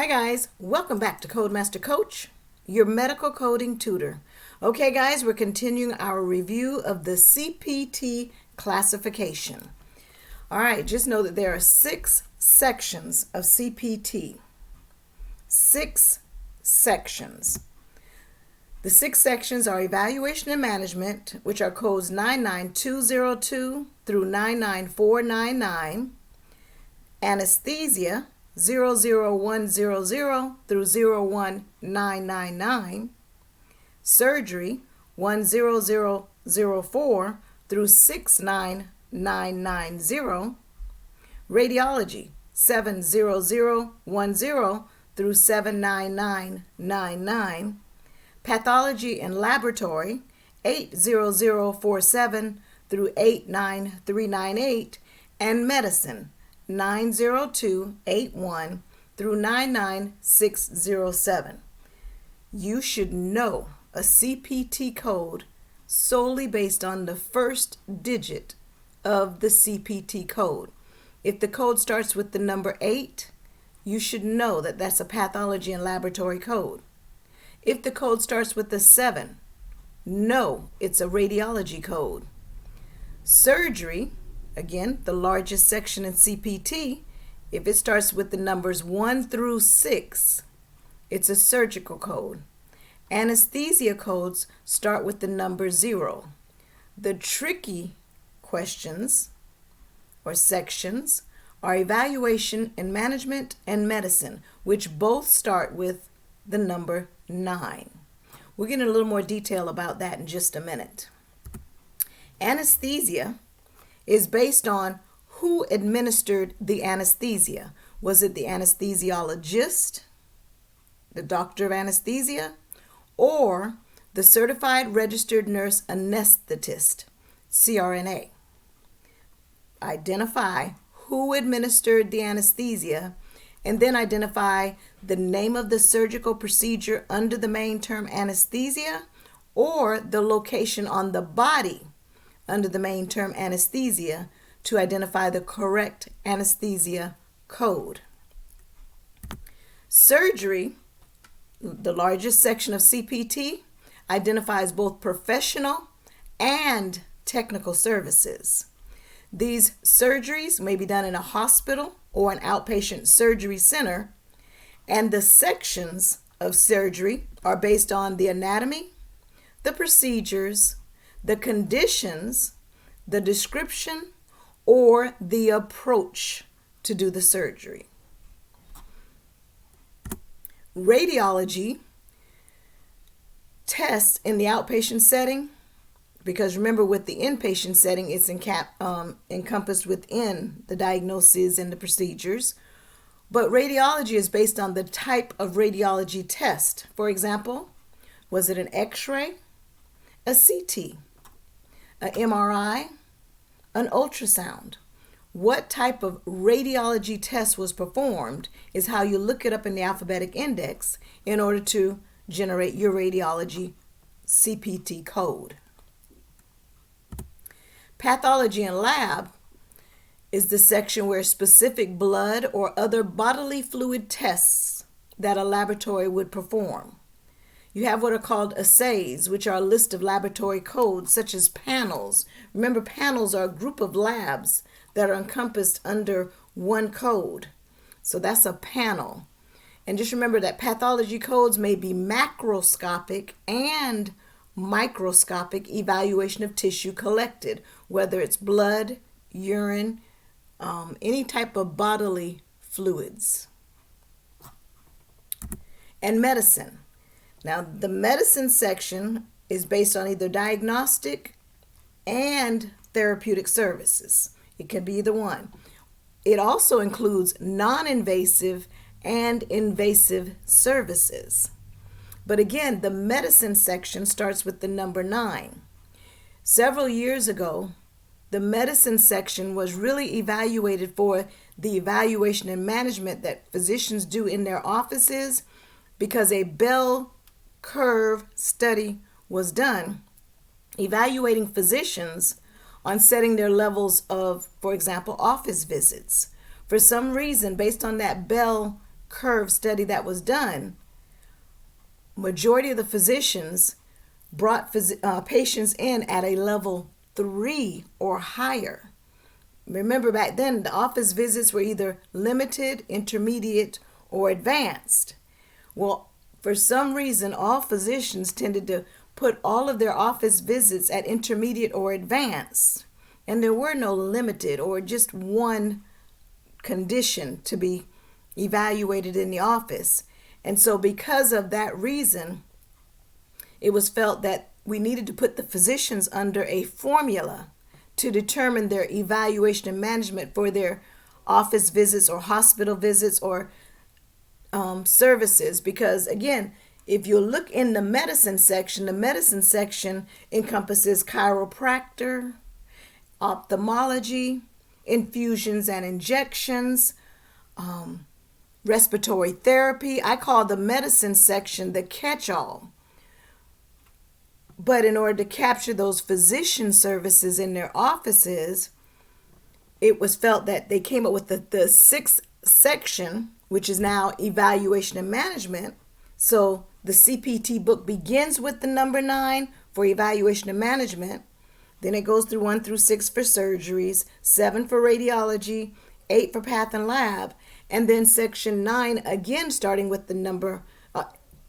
Hi guys, welcome back to Codemaster Coach, your medical coding tutor. Okay guys, we're continuing our review of the CPT classification. Alright, just know that there are 6 sections of CPT. 6 sections. The 6 sections are Evaluation and Management, which are codes 99202 through 99499, Anesthesia 00100 through 01999, Surgery 10004 through 69990, Radiology 70010 through 79999, Pathology and Laboratory 80047 through 89398, and Medicine 90281 through 99607. You should know a CPT code solely based on the first digit of the CPT code. If the code starts with the number 8, you should know that that's a pathology and laboratory code. If the code starts with the 7, know it's a radiology code. Surgery, again, the largest section in CPT, if it starts with the numbers 1 through 6, it's a surgical code. Anesthesia codes start with the number 0. The tricky questions or sections are Evaluation and Management and Medicine, which both start with the number 9. We'll get into a little more detail about that in just a minute. Anesthesia is based on who administered the anesthesia. Was it the anesthesiologist, the doctor of anesthesia, or the certified registered nurse anesthetist, CRNA? Identify who administered the anesthesia, and then identify the name of the surgical procedure under the main term anesthesia, or the location on the body under the main term anesthesia to identify the correct anesthesia code. Surgery, the largest section of CPT, identifies both professional and technical services. These surgeries may be done in a hospital or an outpatient surgery center, and the sections of surgery are based on the anatomy, the procedures, the conditions, the description, or the approach to do the surgery. Radiology tests in the outpatient setting, because remember with the inpatient setting, it's encompassed within the diagnoses and the procedures. But radiology is based on the type of radiology test. For example, was it an X-ray, a CT, an MRI, an ultrasound? What type of radiology test was performed is how you look it up in the alphabetic index in order to generate your radiology CPT code. Pathology and lab is the section where specific blood or other bodily fluid tests that a laboratory would perform. You have what are called assays, which are a list of laboratory codes such as panels. Remember, panels are a group of labs that are encompassed under one code. So that's a panel. And just remember that pathology codes may be macroscopic and microscopic evaluation of tissue collected, whether it's blood, urine, any type of bodily fluids. And medicine. Now, the medicine section is based on either diagnostic and therapeutic services. It can be either one. It also includes non-invasive and invasive services. But again, the medicine section starts with the number 9. Several years ago, the medicine section was really evaluated for the evaluation and management that physicians do in their offices, because a bell curve study was done evaluating physicians on setting their levels of, for example, office visits. For some reason, based on that bell curve study that was done, majority of the physicians brought patients in at a level 3 or higher. Remember, back then the office visits were either limited, intermediate, or advanced. Well, for some reason, all physicians tended to put all of their office visits at intermediate or advanced, and there were no limited or just one condition to be evaluated in the office. And so because of that reason, it was felt that we needed to put the physicians under a formula to determine their evaluation and management for their office visits or hospital visits or services. Because again, if you look in the medicine section encompasses chiropractor, ophthalmology, infusions and injections, respiratory therapy. I call the medicine section the catch-all. But in order to capture those physician services in their offices, it was felt that they came up with the sixth section, which is now evaluation and management. So the CPT book begins with the number 9 for evaluation and management. Then it goes through 1 through 6 for surgeries, 7 for radiology, 8 for path and lab, and then section 9 again starting with the number,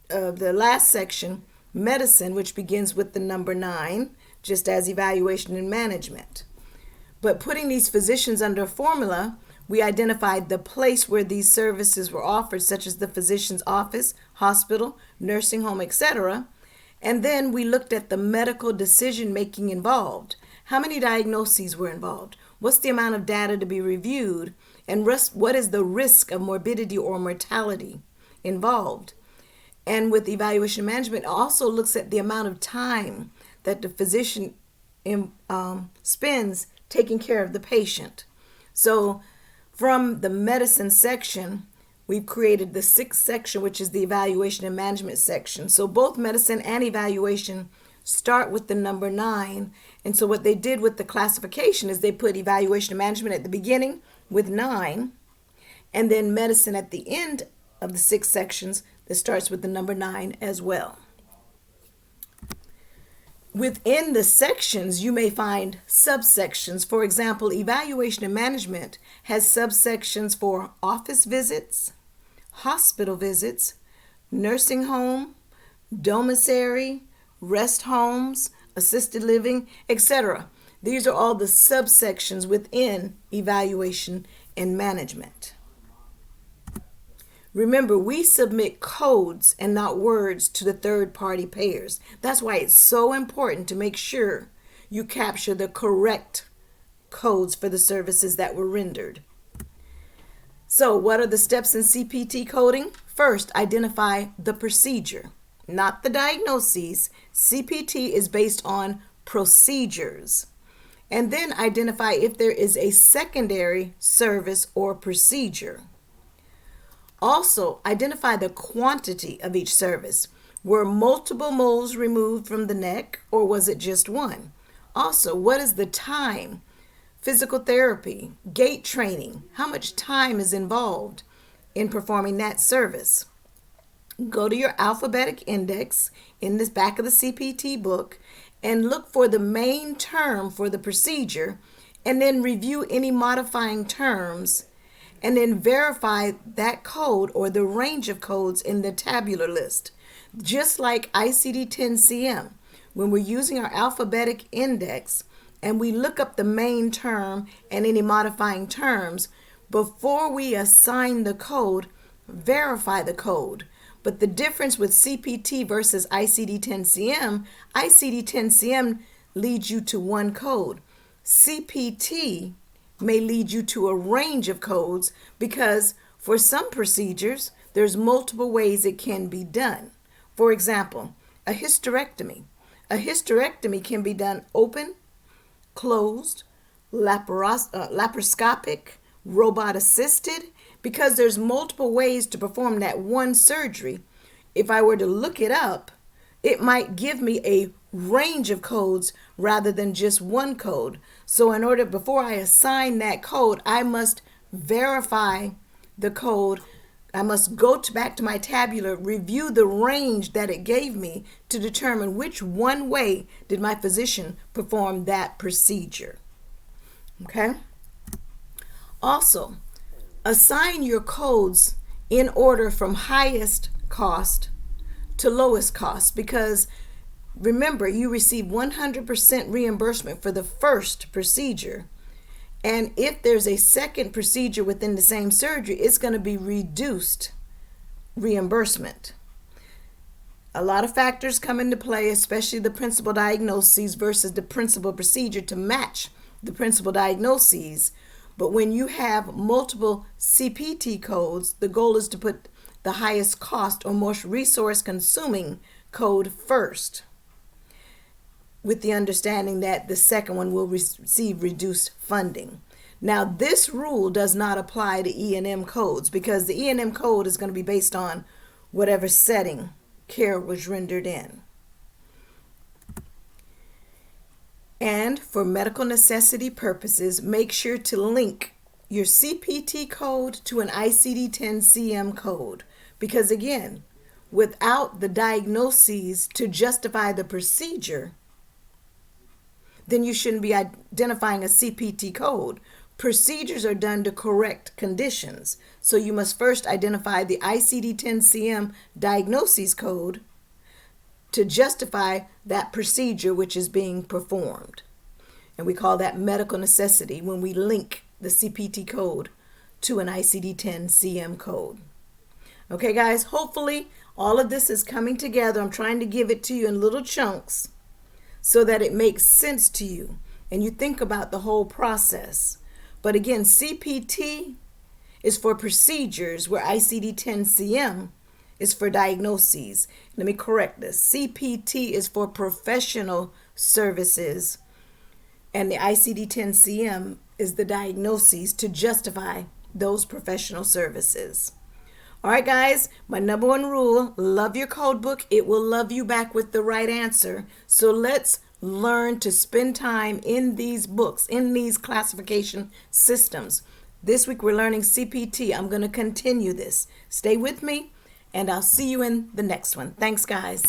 the last section, medicine, which begins with the number 9, just as evaluation and management. But putting these physicians under a formula, we identified the place where these services were offered, such as the physician's office, hospital, nursing home, etc. And then we looked at the medical decision making involved. How many diagnoses were involved? What's the amount of data to be reviewed? And what is the risk of morbidity or mortality involved? And with evaluation management, it also looks at the amount of time that the physician spends taking care of the patient. So from the medicine section, we've created the 6th section, which is the evaluation and management section. So both medicine and evaluation start with the number 9. And so what they did with the classification is they put evaluation and management at the beginning with 9, and then medicine at the end of the 6 sections that starts with the number 9 as well. Within the sections, you may find subsections. For example, evaluation and management has subsections for office visits, hospital visits, nursing home, domiciliary, rest homes, assisted living, etc. These are all the subsections within evaluation and management. Remember, we submit codes and not words to the third-party payers. That's why it's so important to make sure you capture the correct codes for the services that were rendered. So what are the steps in CPT coding? First, identify the procedure, not the diagnoses. CPT is based on procedures. And then identify if there is a secondary service or procedure. Also, identify the quantity of each service. Were multiple moles removed from the neck, or was it just one? Also, what is the time? Physical therapy, gait training, how much time is involved in performing that service? Go to your alphabetic index in this back of the CPT book and look for the main term for the procedure, and then review any modifying terms, and then verify that code or the range of codes in the tabular list. Just like ICD-10-CM, when we're using our alphabetic index and we look up the main term and any modifying terms, before we assign the code, verify the code. But the difference with CPT versus ICD-10-CM, ICD-10-CM leads you to one code. CPT may lead you to a range of codes because for some procedures, there's multiple ways it can be done. For example, a hysterectomy. A hysterectomy can be done open, closed, laparoscopic, robot-assisted, because there's multiple ways to perform that one surgery. If I were to look it up, it might give me a range of codes rather than just one code. So in order, before I assign that code, I must verify the code I must go back to my tabular, review the range that it gave me to determine which one way did my physician perform that procedure. Okay? Also, assign your codes in order from highest cost to lowest cost, because remember, you receive 100% reimbursement for the first procedure. And if there's a second procedure within the same surgery, it's going to be reduced reimbursement. A lot of factors come into play, especially the principal diagnoses versus the principal procedure to match the principal diagnoses. But when you have multiple CPT codes, the goal is to put the highest cost or most resource consuming code first, with the understanding that the second one will receive reduced funding. Now, this rule does not apply to E&M codes, because the E&M code is going to be based on whatever setting care was rendered in. And for medical necessity purposes, make sure to link your CPT code to an ICD-10-CM code, because again, without the diagnoses to justify the procedure, then you shouldn't be identifying a CPT code. Procedures are done to correct conditions. So you must first identify the ICD-10-CM diagnoses code to justify that procedure which is being performed. And we call that medical necessity when we link the CPT code to an ICD-10-CM code. Okay, guys, hopefully all of this is coming together. I'm trying to give it to you in little chunks so that it makes sense to you and you think about the whole process. But again, CPT is for procedures, where ICD-10-CM is for diagnoses. Let me correct this. CPT is for professional services, and the ICD-10-CM is the diagnoses to justify those professional services. All right, guys, my number one rule, love your code book. It will love you back with the right answer. So let's learn to spend time in these books, in these classification systems. This week we're learning CPT. I'm going to continue this. Stay with me, and I'll see you in the next one. Thanks, guys.